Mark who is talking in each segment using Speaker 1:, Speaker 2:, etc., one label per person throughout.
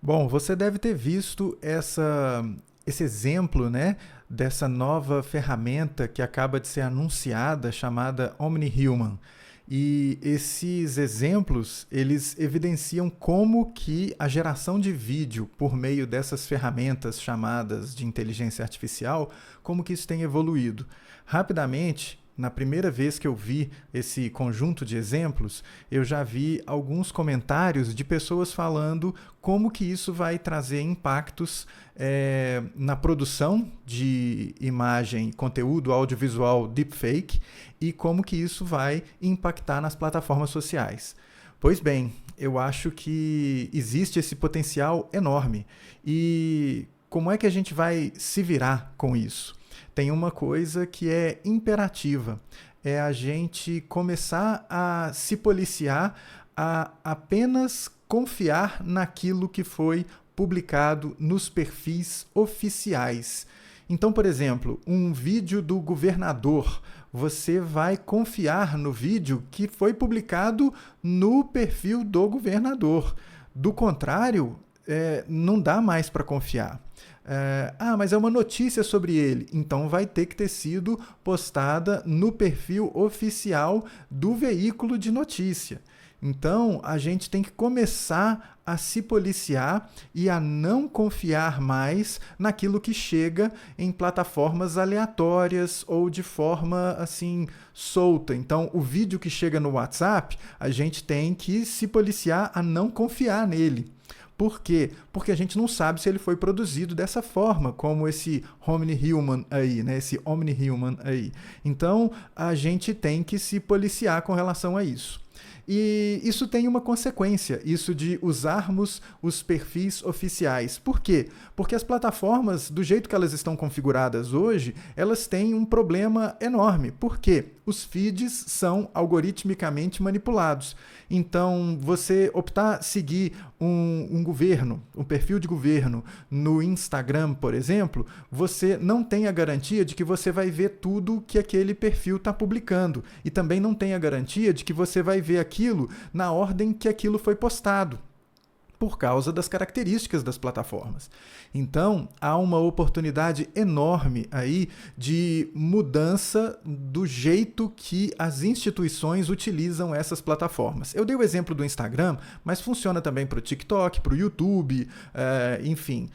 Speaker 1: Bom, você deve ter visto esse exemplo, né, dessa nova ferramenta que acaba de ser anunciada, chamada OmniHuman. E esses exemplos, eles evidenciam como que a geração de vídeo por meio dessas ferramentas chamadas de inteligência artificial, como que isso tem evoluído. Rapidamente, na primeira vez que eu vi esse conjunto de exemplos, eu já vi alguns comentários de pessoas falando como que isso vai trazer impactos na produção de imagem, conteúdo audiovisual deepfake e como que isso vai impactar nas plataformas sociais. Pois bem, eu acho que existe esse potencial enorme. E como é que a gente vai se virar com isso? Tem uma coisa que é imperativa, é a gente começar a se policiar, a apenas confiar naquilo que foi publicado nos perfis oficiais. Então, por exemplo, um vídeo do governador, você vai confiar no vídeo que foi publicado no perfil do governador. Do contrário, não dá mais para confiar. Mas é uma notícia sobre ele. Então vai ter que ter sido postada no perfil oficial do veículo de notícia. Então a gente tem que começar a se policiar e a não confiar mais naquilo que chega em plataformas aleatórias ou de forma assim solta. Então o vídeo que chega no WhatsApp, a gente tem que se policiar a não confiar nele. Por quê? Porque a gente não sabe se ele foi produzido dessa forma, como esse OmniHuman aí, né? Esse OmniHuman aí. Então, a gente tem que se policiar com relação a isso. E isso tem uma consequência, isso de usarmos os perfis oficiais. Por quê? Porque as plataformas, do jeito que elas estão configuradas hoje, elas têm um problema enorme. Por quê? Os feeds são algoritmicamente manipulados. Então, você optar seguir um governo, um perfil de governo no Instagram, por exemplo, você não tem a garantia de que você vai ver tudo que aquele perfil está publicando. E também não tem a garantia de que você vai ver aquilo na ordem que aquilo foi postado, por causa das características das plataformas. Então, há uma oportunidade enorme aí de mudança do jeito que as instituições utilizam essas plataformas. Eu dei o exemplo do Instagram, mas funciona também para o TikTok, para o YouTube, enfim.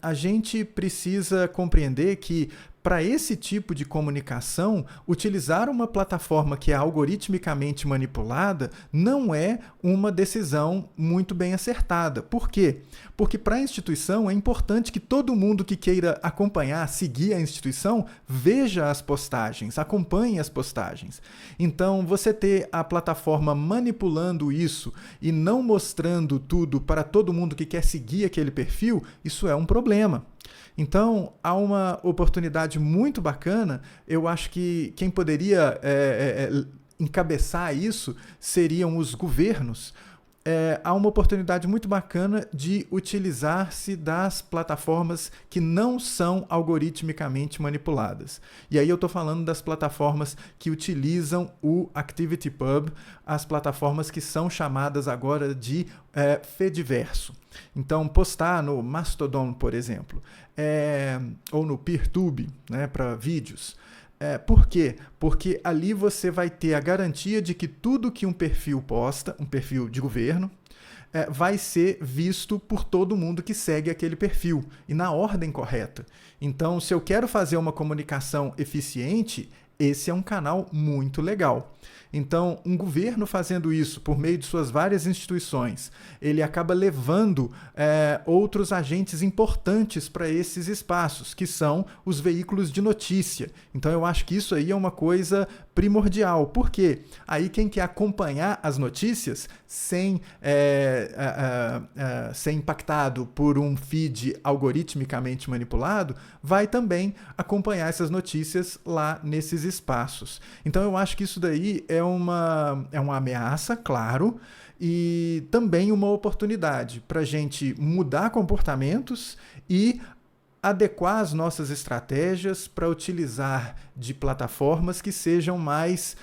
Speaker 1: A gente precisa compreender que para esse tipo de comunicação, utilizar uma plataforma que é algoritmicamente manipulada não é uma decisão muito bem acertada. Por quê? Porque para a instituição é importante que todo mundo que queira acompanhar, seguir a instituição, veja as postagens, acompanhe as postagens. Então, você ter a plataforma manipulando isso e não mostrando tudo para todo mundo que quer seguir aquele perfil, isso é um problema. Então, há uma oportunidade muito bacana. Eu acho que quem poderia encabeçar isso seriam os governos. Há uma oportunidade muito bacana de utilizar-se das plataformas que não são algoritmicamente manipuladas. E aí eu estou falando das plataformas que utilizam o ActivityPub, as plataformas que são chamadas agora de Fediverso. Então, postar no Mastodon, por exemplo, ou no PeerTube, né, para vídeos. Por quê? Porque ali você vai ter a garantia de que tudo que um perfil posta, um perfil de governo, vai ser visto por todo mundo que segue aquele perfil e na ordem correta. Então, se eu quero fazer uma comunicação eficiente, esse é um canal muito legal. Então, um governo fazendo isso por meio de suas várias instituições, ele acaba levando outros agentes importantes para esses espaços, que são os veículos de notícia. Então, eu acho que isso aí é uma coisa primordial. Por quê? Aí quem quer acompanhar as notícias sem ser impactado por um feed algoritmicamente manipulado, vai também acompanhar essas notícias lá nesses espaços. Então, eu acho que isso daí é uma ameaça, claro, e também uma oportunidade para a gente mudar comportamentos e adequar as nossas estratégias para utilizar de plataformas que sejam mais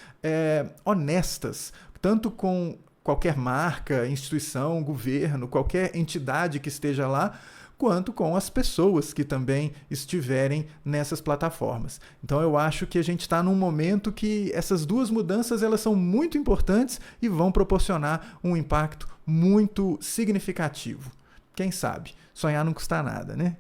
Speaker 1: honestas, tanto com qualquer marca, instituição, governo, qualquer entidade que esteja lá, quanto com as pessoas que também estiverem nessas plataformas. Então eu acho que a gente está num momento que essas duas mudanças elas são muito importantes e vão proporcionar um impacto muito significativo. Quem sabe? Sonhar não custa nada, né?